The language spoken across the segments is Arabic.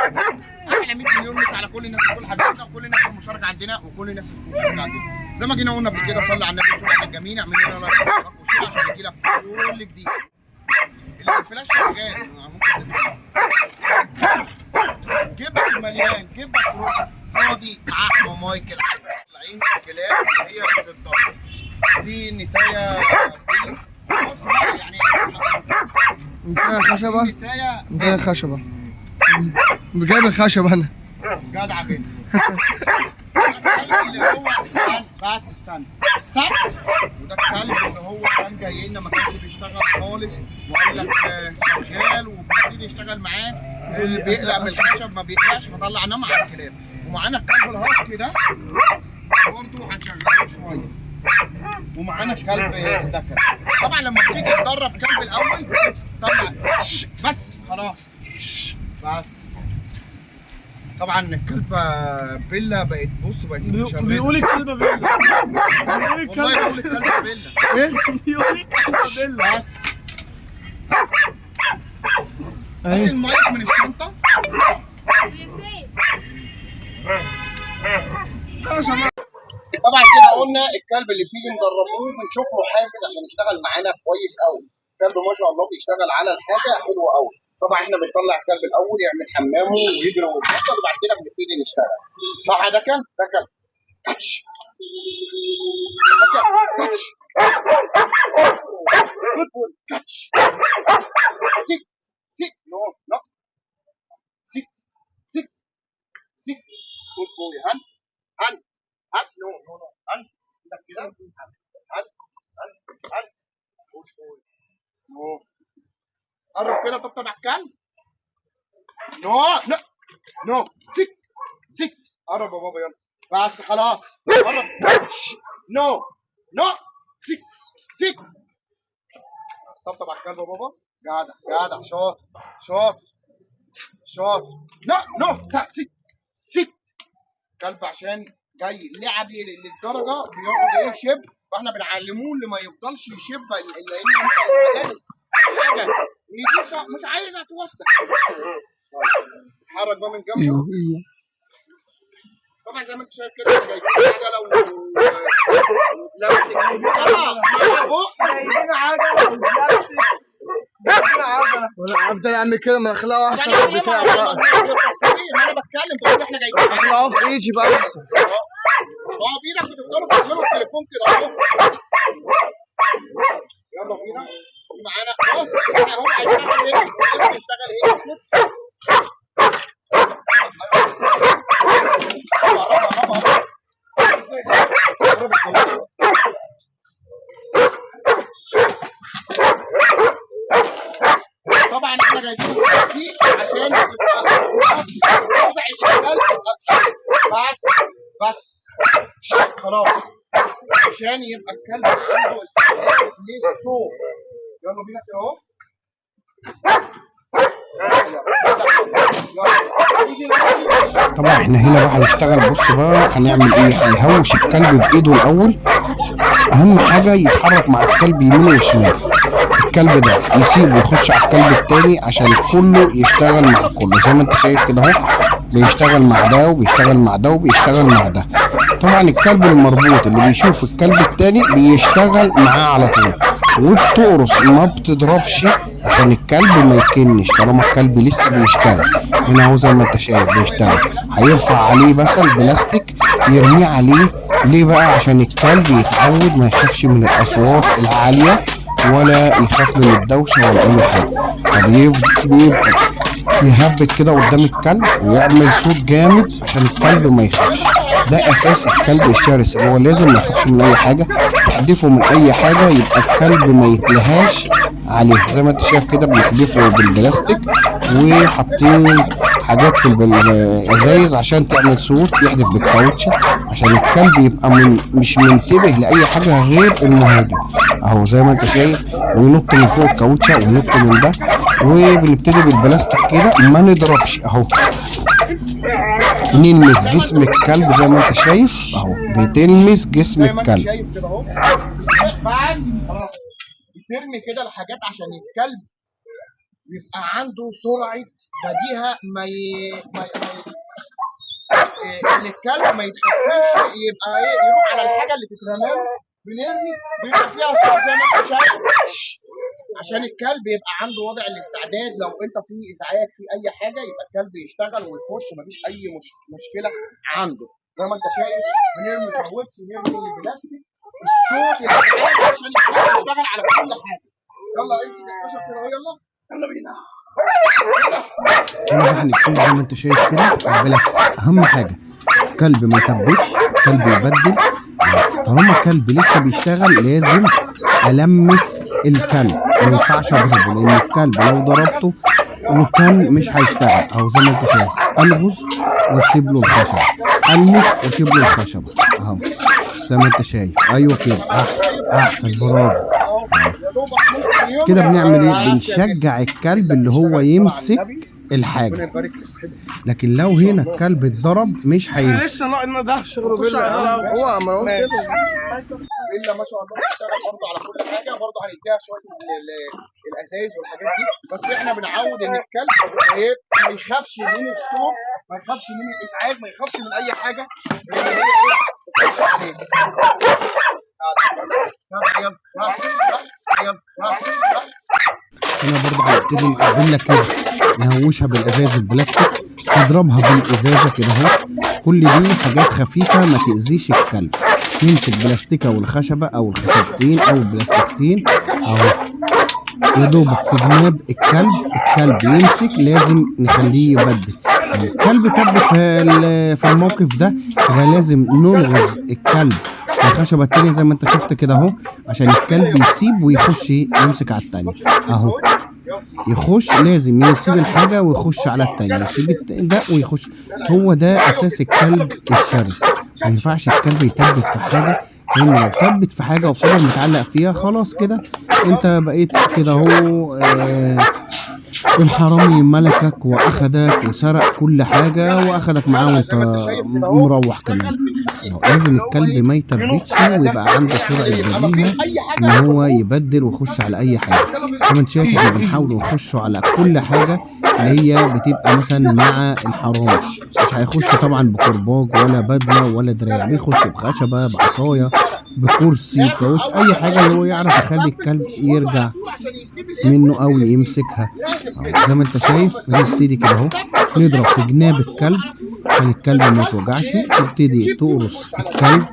احلى 100 مليون مسا على كل الناس وكل حبيبنا وكل الناس في المشاركه عندنا وكل الناس في المشاركه عندنا. زي ما جينا قلنا قبل كده، صلي على النبي وصلي على الجميع، اعمل لنا لايك وشير عشان يجي لك كل جديد. اللي الفلاش شغال ممكن جيبك مليان، جيبك فاضي، عحمه مايكل طالعين كلاب اللي هي بتتضرب. دي نتايه بص بقى يعني نتايه خشبه، نتايه خشبه، جايب الخشبه انا جدع بنت. اللي هو استنى وده الكلب اللي هو كان جاي لنا ما كانش بيشتغل خالص وقال لك شغال، وبنبتدي يشتغل معاه بيقلق من الخشب ما بيقلقش، فطلعناه مع الكلاب. ومعانا الكلب الهاسكي ده برضه هنشغله شويه، ومعانا الكلب ذكر. طبعا لما بتيجي تدرب كلب الاول بتطلع بس خلاص بس. طبعا الكلبه بيلا بقت بص بقت بيقول الكلبه بيلا، والله بيقول الكلبه بيلا ايه بيقول الكلبه بيلا بس. هات المايك من الشنطه. طبعا كده قلنا الكلب اللي بنيجي ندربوه بنشوف له حافز عشان يشتغل معانا كويس قوي. الكلب ما شاء الله بيشتغل على الحاجه حلوه قوي. طبعا احنا بنطلع الكلب الاول يعمل حمامه ويجري ويتنطط، وبعد كده بنبتدي نشتغل. صح يا دكن؟ دكن كاتش كاتش جود بوي كاتش سيت سيت نو نو سيت سيت سيت جود بوي هاند هاند هاند نو نو نو هاند كده هاند هاند هاند جود بوي نو. قرب كده طبطب على الكلب. نو نو نو سيت سيت. قرب يا بابا يلا بس خلاص قرب. نو نو سيت سيت. طبطب على الكلب يا بابا. جدع جدع شاطر شاطر شاطر. لا نو سيت سيت. كلب عشان جاي لعب للدرجه بيقعد ايه يشب، فاحنا بنعلموه اللي ما يفضلش يشب لان انت حاجه مش عايزها توسع. اتحرك بقى من جنبه. طبعا زي ما انت شايف كده جايبين حاجه لو بلاستيك جايبين حاجه وانا افضل اعمل كده ما اخلقه احسن في البتاع بقى. انا بتكلم بقول احنا جايبين اخلقه في ايدي بقى احسن. بايدك بتفضلوا تعملوا التليفون كده اهو. يلا بينا معانا خلاص. احنا هو هيشتغل هنا هيشتغل هنا. طبعا احنا جايبين دي عشان يبقى وضع الكلب بس خلاص عشان يبقى الكلب عنده استعداد للصوت. يلا بينا كده اهو. طبعا احنا هنا بقى هنشتغل. بص بقى هنعمل ايه، هيهوش الكلب بايده الاول. اهم حاجه يتحرك مع الكلب يمين وشمال. الكلب ده يسيبه ويخش على الكلب التاني عشان كله يشتغل مع كله. زي ما انت شايف كده اهو بيشتغل مع ده وبيشتغل مع ده وبيشتغل مع ده. طبعا الكلب المربوط اللي بيشوف الكلب التاني بيشتغل معاه على طول، وبتقرص ما بتضربش عشان الكلب ما يكنش طالما الكلب لسه بيشتغل. هنا اهو زي ما انت شايف بيشتغل. هيرفع عليه مثلا بلاستيك يرميه عليه. ليه بقى؟ عشان الكلب يتعود ما يخافش من الاصوات العاليه ولا يخاف من الدوشه ولا اي حاجه. فبيبقى يهبط كده قدام الكلب ويعمل صوت جامد عشان الكلب ما يخافش. ده اساس الكلب الشرس اللي هو لازم ما يخافش من اي حاجه. تحدفه من اي حاجه يبقى الكلب ما يتلهاش عليه. زي ما انت شايف كده بنحدفه بالبلاستيك وحاطين حاجات في الازايز عشان تعمل صوت. يحدف بالكاوتشه عشان الكلب يبقى مش منتبه لاي حاجه غير المهاجم اهو زي ما انت شايف. وينط من فوق الكاوتشه وينط من ده. وبنبتدي بالبلاستيك كده ما نضربش اهو. نلمس جسم الكلب زي ما انت شايف اهو. بتلمس جسم الكلب شايف كده اهو. بس خلاص بترمي كده الحاجات عشان الكلب يبقى عنده سرعه بديهه ان الكلب ما يتخففش، يبقى يروح على الحاجه اللي تترمى له، بنرمي بيبقى فيها صوت زي ما انت شايف، عشان الكلب يبقى عنده وضع الاستعداد لو انت في ازعاج في اي حاجه يبقى الكلب يشتغل ويخش مفيش اي مشكله عنده. زي ما انت شايف بنرمي كاوتش، بنرمي بلاستيك، الصوت الازعاج عشان الكلب يشتغل على كل حاجه. يلا امسك الخشب كده، يلا بينا. هنا بقى هنبتدي زي ما انت شايف كده البلاستيك. اهم حاجه الكلب ما يتبتش، الكلب يبدل. طالما كلب لسه بيشتغل لازم المس الكلب، ما ينفعش اضربه، لان الكلب لو ضربته وكان مش هيشتغل. اهو زي ما انت شايف الغز واسيب له الخشبه، المس واسيب له الخشبه اهو زي ما انت شايف. ايوه كده احسن برافو. كده بنعمل ايه؟ بنشجع الكلب اللي هو يمسك الحاجه، لكن لو هنا الكلب اتضرب مش هيمسك. لسه ان ده شغله هو ما هو كده الا ما شاء الله بيشتغل برضه على كل حاجه. برضه هنديها شويه الازايز والحاجات دي، بس احنا بنعود ان الكلب ما يخافش من الصوت، ما يخافش من الازعاج، ما يخافش من اي حاجه اللي هي بتخش عليه. هنا برضه هنبتدي نقابل لك كده نهوشها بالازاز البلاستيك، نضربها بالازازه كده اهو. كل دي حاجات خفيفه ما تاذيش الكلب. نمسك بلاستيكه والخشبه او الخشبتين او البلاستيكتين اهو يا دوبك في جناب الكلب يمسك، لازم نخليه يبدل. الكلب تبت في الموقف ده يبقى لازم نلغز الكلب الخشبه التانيه زي ما انت شفت كده اهو، عشان الكلب يسيب ويخش يمسك على التانيه اهو. يخش لازم يسيب الحاجه ويخش على التانيه، يسيب ده ويخش. هو ده اساس الكلب الشرس. ما ينفعش الكلب يثبت في حاجه، لان لو ثبت في حاجه وفضل متعلق فيها خلاص كده انت بقيت كده اهو الحرامي ملكك واخدك وسرق كل حاجه واخدك معاه وانت مروح كمان. لازم الكلب ما يتبتش ويبقى عنده سرعه بديهه ان هو يبدل ويخش على اي حاجه. زي ما انت شايف احنا بنحاول نخش على كل حاجه اللي هي بتبقى مثلا مع الحرامي. مش هيخش طبعا بكرباج ولا بدله ولا دراع، بيخش بخشبه بعصايه بكرسي كاوتش، اي حاجه اللي هو يعرف يخلي الكلب يرجع منه او يمسكها. زي ما انت شايف بنبتدي كده اهو نضرب في جناب الكلب عشان الكلب ما يتوجعش، تبتدي تقرص الكلب.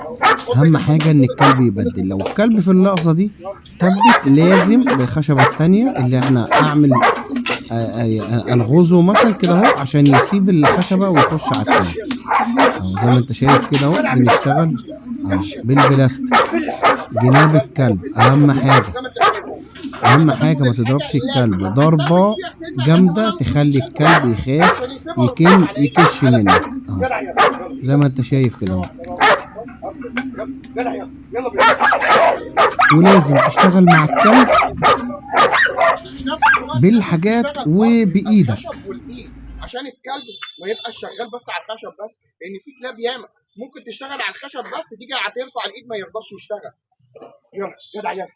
اهم حاجه ان الكلب يبدل. لو الكلب في اللحظه دي ثبت لازم بالخشبه التانيه اللي احنا اعمل الغزه مثلا كده اهو عشان يسيب الخشبه ويخش على التانيه اهو. زي ما انت شايف كده اهو بنشتغل اهو بالبلاستيك جناب الكلب. اهم حاجه ما تضربش الكلب ضربه جامده تخلي الكلب يخاف يكش منك اهو زي ما انت شايف كده اهو. ولازم تشتغل مع الكلب بالحاجات وبايدك عشان الكلب ما يبقاش شغال بس على الخشب بس، لان في كلاب ياما ممكن تشتغل على الخشب بس تيجي هترفع الايد ما يرضاش يشتغل. يلا جدع يلا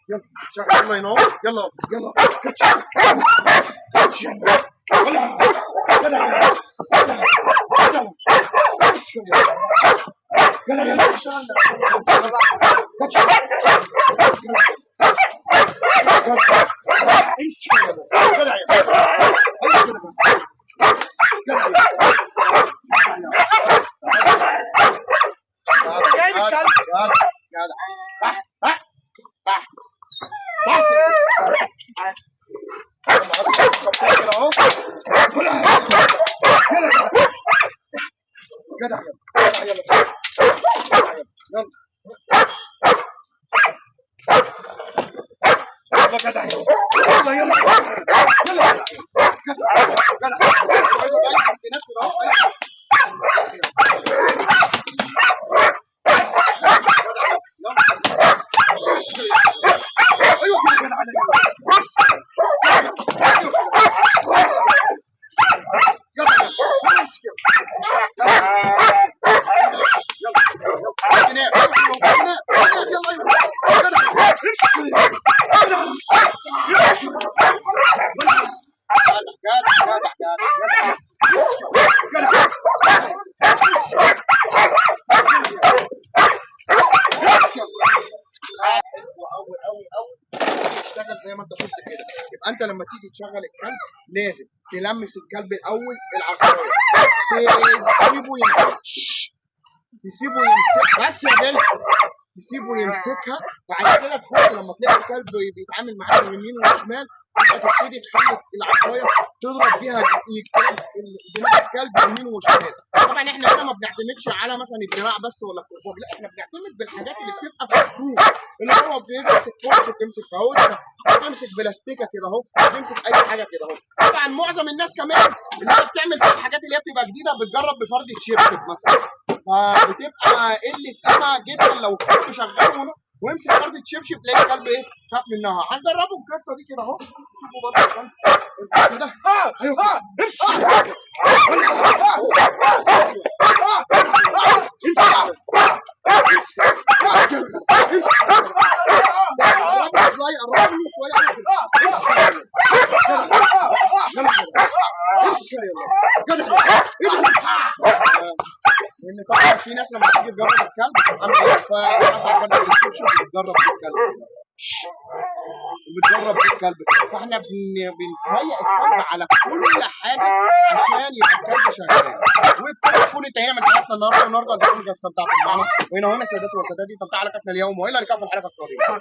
شغل. الله ينور. يلا كاتش كاتش يلا جدع يلا اشتغل كاتش لما تيجي تشغل الكلب لازم تلمس الكلب الاول العصايه، تسيبه يمسك بس يا بنت، تسيبه يمسكها. بعد كده تحط لما تلاقي الكلب بيتعامل معاك من يمين وشمال تبتدي تخلي العصايه تضرب بيها دماغ الكلب يمين وشمال. طبعا احنا هنا ما بنعتمدش على مثلا الدراع بس ولا الكرباج، لا احنا بنعتمد بالحاجات اللي بتبقى في السوق، اللي هو بيمسك كرسي، بتمسك كاوتش، بتمسك بلاستيكه كده اهو، بتمسك اي حاجه كده اهو. طبعا معظم الناس كمان اللي هي بتعمل في الحاجات اللي هي بتبقى جديده بتجرب بفرد تشيبشب مثلا، فبتبقى قله قيمه جدا لو الكلب شغال ويمسك فرده شبشب تلاقي الكلب ايه خاف منها. هنجربوا القصه دي كده اهو، شوفوا برضه الكلب امسك كده، ايوه امسك لان طبعا في ناس لما تيجي تجرب الكلب عامل ايه فرده الشبشب بتجرب الكلب وبتجرب الكلب، فاحنا بنهيئ الكلب على كل حاجه عشان يبقى الكلب شغال. وبكده نكون انتهينا من حلقتنا النهارده، اتمنى تكونوا استمتعتوا معانا. وهنا سيداتي وسادتي تنتهي حلقتنا اليوم، والى اللقاء في الحلقه القادمه.